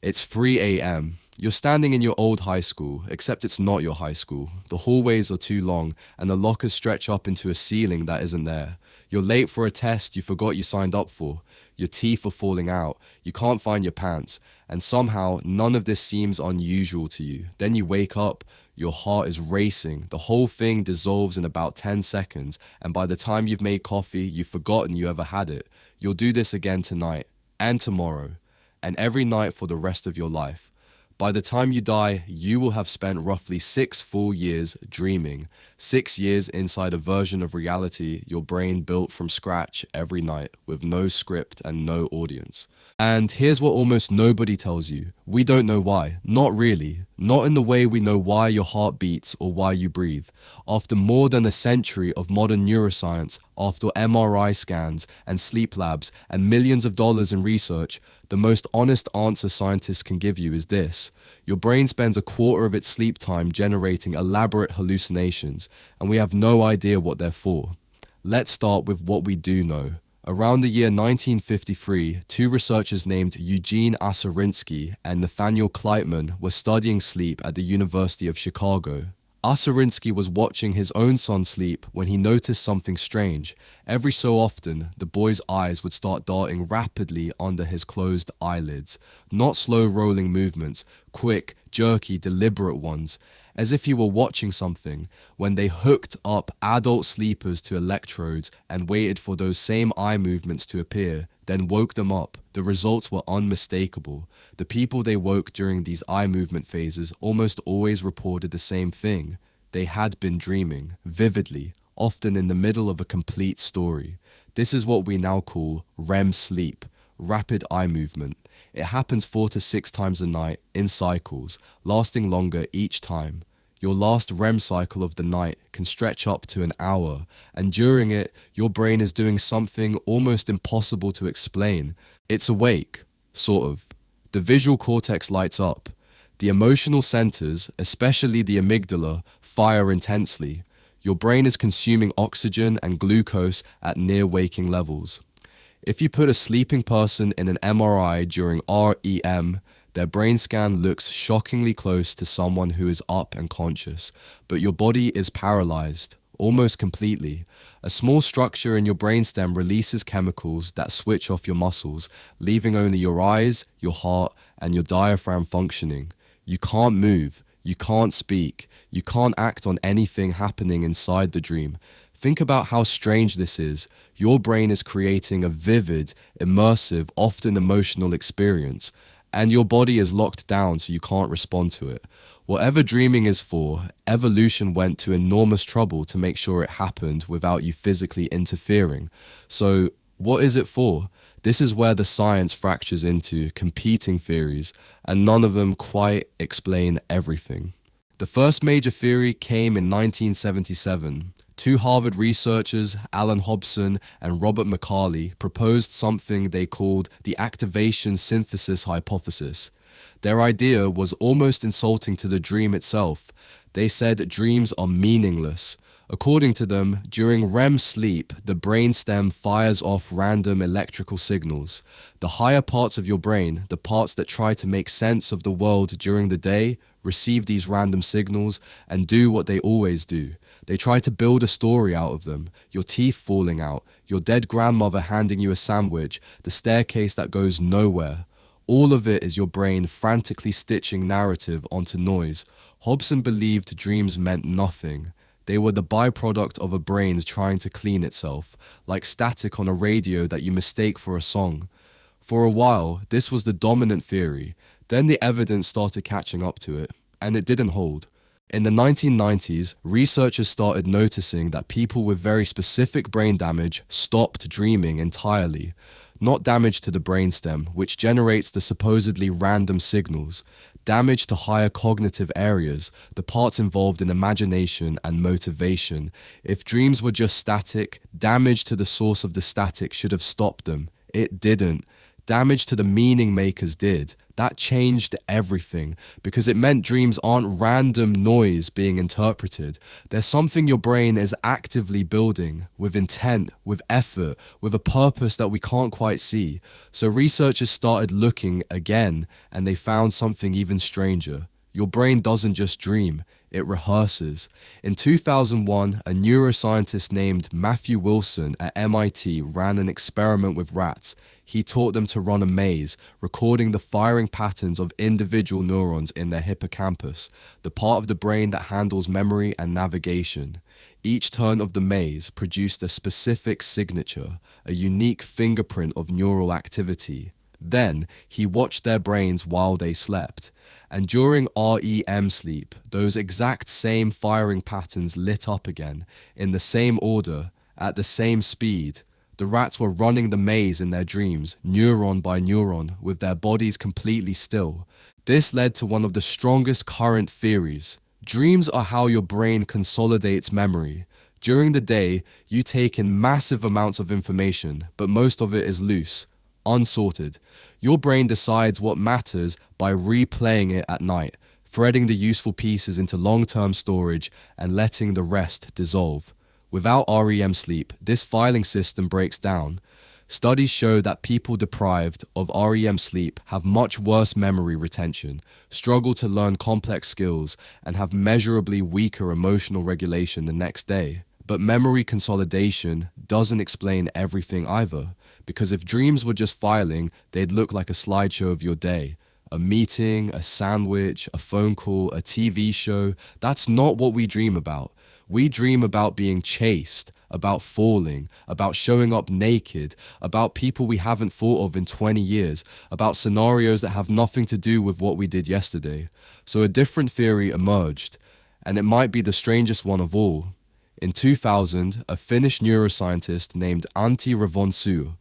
It's 3 a.m. You're standing in your old high school, except it's not your high school. The hallways are too long, and the lockers stretch up into a ceiling that isn't there. You're late for a test you forgot you signed up for. Your teeth are falling out. You can't find your pants. And somehow, none of this seems unusual to you. Then you wake up, your heart is racing. The whole thing dissolves in about 10 seconds, and by the time you've made coffee, you've forgotten you ever had it. You'll do this again tonight, and tomorrow, and every night for the rest of your life. By the time you die, you will have spent roughly 6 full years dreaming, 6 years inside a version of reality your brain built from scratch every night with no script and no audience. And here's what almost nobody tells you. We don't know why. Not really. Not in the way we know why your heart beats or why you breathe. After more than a century of modern neuroscience, after MRI scans and sleep labs and millions of dollars in research, the most honest answer scientists can give you is this. Your brain spends a quarter of its sleep time generating elaborate hallucinations, and we have no idea what they're for. Let's start with what we do know. Around the year 1953, two researchers named Eugene Osorinsky and Nathaniel Kleitman were studying sleep at the University of Chicago. Osorinsky was watching his own son sleep when he noticed something strange. Every so often, the boy's eyes would start darting rapidly under his closed eyelids. Not slow rolling movements, quick, jerky, deliberate ones, as if he were watching something. When they hooked up adult sleepers to electrodes and waited for those same eye movements to appear, then woke them up, the results were unmistakable. The people they woke during these eye movement phases almost always reported the same thing. They had been dreaming, vividly, often in the middle of a complete story. This is what we now call REM sleep, rapid eye movement. It happens 4 to 6 times a night, in cycles, lasting longer each time. Your last REM cycle of the night can stretch up to an hour, and during it, your brain is doing something almost impossible to explain. It's awake, sort of. The visual cortex lights up. The emotional centers, especially the amygdala, fire intensely. Your brain is consuming oxygen and glucose at near waking levels. If you put a sleeping person in an MRI during REM, their brain scan looks shockingly close to someone who is up and conscious, but your body is paralyzed, almost completely. A small structure in your brainstem releases chemicals that switch off your muscles, leaving only your eyes, your heart, and your diaphragm functioning. You can't move, you can't speak, you can't act on anything happening inside the dream. Think about how strange this is. Your brain is creating a vivid, immersive, often emotional experience, and your body is locked down so you can't respond to it. Whatever dreaming is for, evolution went to enormous trouble to make sure it happened without you physically interfering. So, what is it for? This is where the science fractures into competing theories, and none of them quite explain everything. The first major theory came in 1977. Two Harvard researchers, Alan Hobson and Robert McCarley, proposed something they called the activation synthesis hypothesis. Their idea was almost insulting to the dream itself. They said dreams are meaningless. According to them, during REM sleep, the brainstem fires off random electrical signals. The higher parts of your brain, the parts that try to make sense of the world during the day, receive these random signals and do what they always do. They try to build a story out of them, your teeth falling out, your dead grandmother handing you a sandwich, the staircase that goes nowhere. All of it is your brain frantically stitching narrative onto noise. Hobson believed dreams meant nothing. They were the byproduct of a brain trying to clean itself, like static on a radio that you mistake for a song. For a while, this was the dominant theory. Then the evidence started catching up to it, and it didn't hold. In the 1990s, researchers started noticing that people with very specific brain damage stopped dreaming entirely. Not damage to the brainstem, which generates the supposedly random signals. Damage to higher cognitive areas, the parts involved in imagination and motivation. If dreams were just static, damage to the source of the static should have stopped them. It didn't. Damage to the meaning makers did. That changed everything because it meant dreams aren't random noise being interpreted. There's something your brain is actively building with intent, with effort, with a purpose that we can't quite see. So researchers started looking again and they found something even stranger. Your brain doesn't just dream, it rehearses. In 2001, a neuroscientist named Matthew Wilson at MIT ran an experiment with rats. He taught them to run a maze, recording the firing patterns of individual neurons in their hippocampus, the part of the brain that handles memory and navigation. Each turn of the maze produced a specific signature, a unique fingerprint of neural activity. Then, he watched their brains while they slept. And during REM sleep, those exact same firing patterns lit up again, in the same order, at the same speed. The rats were running the maze in their dreams, neuron by neuron, with their bodies completely still. This led to one of the strongest current theories. Dreams are how your brain consolidates memory. During the day, you take in massive amounts of information, but most of it is loose, unsorted. Your brain decides what matters by replaying it at night, threading the useful pieces into long-term storage and letting the rest dissolve. Without REM sleep, this filing system breaks down. Studies show that people deprived of REM sleep have much worse memory retention, struggle to learn complex skills, and have measurably weaker emotional regulation the next day. But memory consolidation doesn't explain everything either, because if dreams were just filing, they'd look like a slideshow of your day. A meeting, a sandwich, a phone call, a TV show. That's not what we dream about. We dream about being chased, about falling, about showing up naked, about people we haven't thought of in 20 years, about scenarios that have nothing to do with what we did yesterday. So a different theory emerged, and it might be the strangest one of all. In 2000, a Finnish neuroscientist named Antti Revonsuo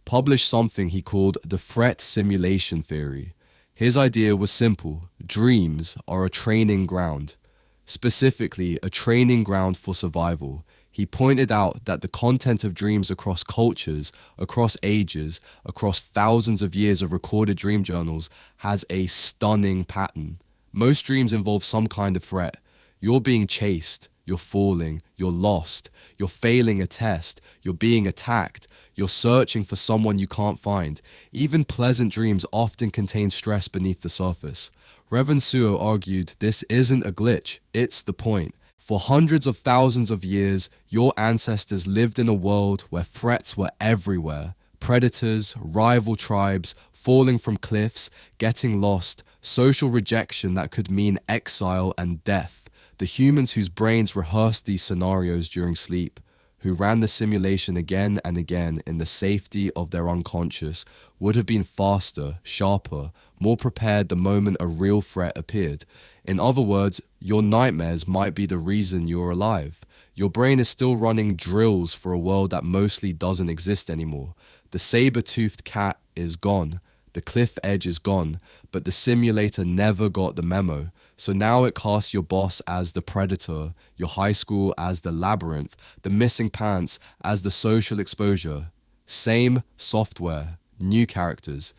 published something he called the threat simulation theory. His idea was simple: dreams are a training ground, specifically a training ground for survival. He pointed out that the content of dreams across cultures, across ages, across thousands of years of recorded dream journals has a stunning pattern. Most dreams involve some kind of threat. You're being chased, you're falling, you're lost, you're failing a test, you're being attacked, you're searching for someone you can't find. Even pleasant dreams often contain stress beneath the surface. Revonsuo argued this isn't a glitch, it's the point. For hundreds of thousands of years, your ancestors lived in a world where threats were everywhere. Predators, rival tribes, falling from cliffs, getting lost, social rejection that could mean exile and death. The humans whose brains rehearsed these scenarios during sleep, who ran the simulation again and again in the safety of their unconscious, would have been faster, sharper, more prepared the moment a real threat appeared. In other words, your nightmares might be the reason you're alive. Your brain is still running drills for a world that mostly doesn't exist anymore. The saber-toothed cat is gone. The cliff edge is gone, but the simulator never got the memo. So now it casts your boss as the predator, your high school as the labyrinth, the missing pants as the social exposure. Same software, new characters.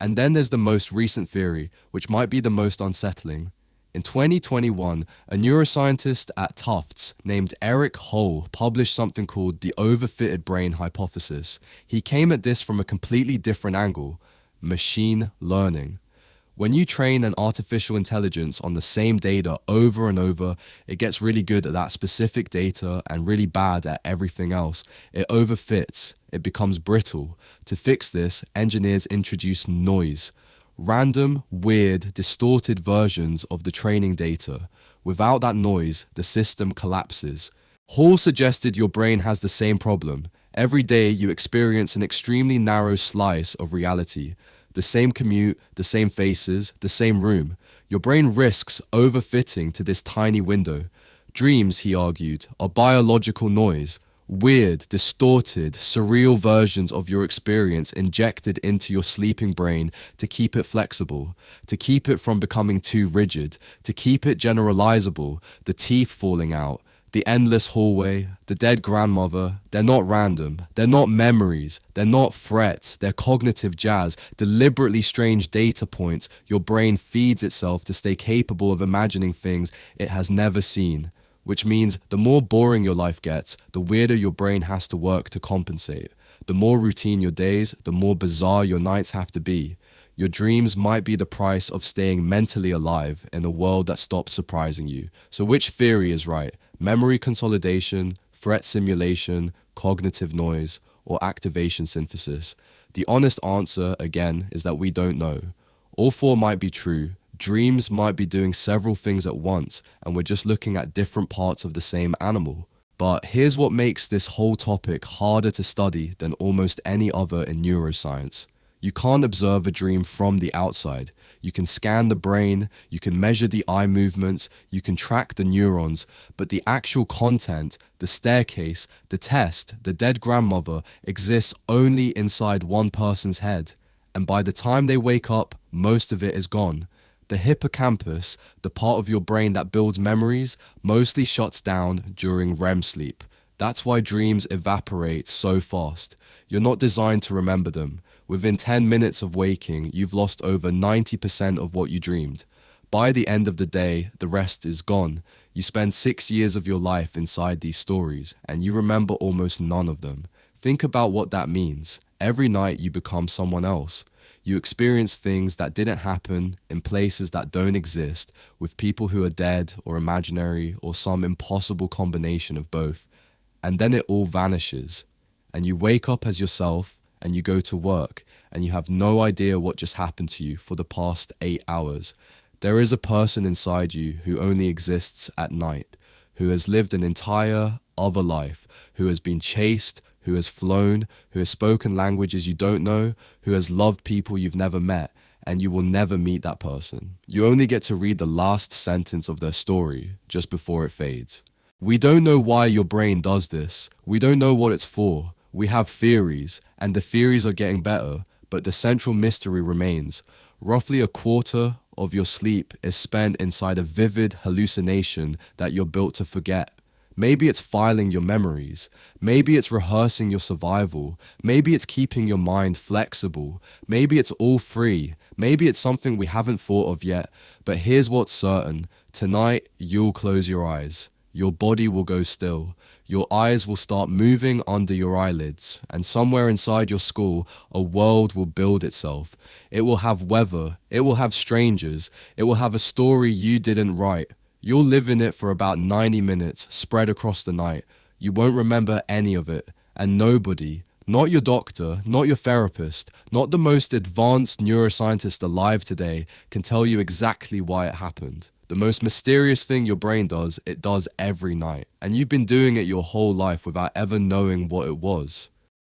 And then there's the most recent theory, which might be the most unsettling. In 2021, a neuroscientist at Tufts named Eric Hull published something called the overfitted brain hypothesis. He came at this from a completely different angle: machine learning. When you train an artificial intelligence on the same data over and over, it gets really good at that specific data and really bad at everything else. It overfits, it becomes brittle. To fix this, engineers introduce noise. Random, weird, distorted versions of the training data. Without that noise, the system collapses. Hall suggested your brain has the same problem. Every day you experience an extremely narrow slice of reality. The same commute, the same faces, the same room. Your brain risks overfitting to this tiny window. Dreams, he argued, are biological noise. Weird, distorted, surreal versions of your experience injected into your sleeping brain to keep it flexible, to keep it from becoming too rigid, to keep it generalizable, the teeth falling out, The endless hallway, the dead grandmother, they're not random. They're not memories. They're not threats. They're cognitive jazz, deliberately strange data points your brain feeds itself to stay capable of imagining things it has never seen. Which means the more boring your life gets, the weirder your brain has to work to compensate. The more routine your days, the more bizarre your nights have to be. Your dreams might be the price of staying mentally alive in a world that stops surprising you. So which theory is right? Memory consolidation, threat simulation, cognitive noise, or activation synthesis? The honest answer, again, is that we don't know. All four might be true. Dreams might be doing several things at once, and we're just looking at different parts of the same animal. But here's what makes this whole topic harder to study than almost any other in neuroscience. You can't observe a dream from the outside. You can scan the brain, you can measure the eye movements, you can track the neurons, but the actual content, the staircase, the test, the dead grandmother exists only inside one person's head. And by the time they wake up, most of it is gone. The hippocampus, the part of your brain that builds memories, mostly shuts down during REM sleep. That's why dreams evaporate so fast. You're not designed to remember them. Within 10 minutes of waking, you've lost over 90% of what you dreamed. By the end of the day, the rest is gone. You spend 6 years of your life inside these stories, and you remember almost none of them. Think about what that means. Every night you become someone else. You experience things that didn't happen in places that don't exist, with people who are dead or imaginary or some impossible combination of both. And then it all vanishes. And you wake up as yourself, and you go to work, and you have no idea what just happened to you for the past 8 hours. There is a person inside you who only exists at night, who has lived an entire other life, who has been chased, who has flown, who has spoken languages you don't know, who has loved people you've never met, and you will never meet that person. You only get to read the last sentence of their story just before it fades. We don't know why your brain does this. We don't know what it's for. We have theories, and the theories are getting better, but the central mystery remains. Roughly a quarter of your sleep is spent inside a vivid hallucination that you're built to forget. Maybe it's filing your memories. Maybe it's rehearsing your survival. Maybe it's keeping your mind flexible. Maybe it's all three. Maybe it's something we haven't thought of yet. But here's what's certain. Tonight, you'll close your eyes. Your body will go still. Your eyes will start moving under your eyelids, and somewhere inside your skull, a world will build itself. It will have weather, it will have strangers, it will have a story you didn't write. You'll live in it for about 90 minutes, spread across the night. You won't remember any of it, and nobody, not your doctor, not your therapist, not the most advanced neuroscientist alive today, can tell you exactly why it happened. The most mysterious thing your brain does, it does every night. And you've been doing it your whole life without ever knowing what it was.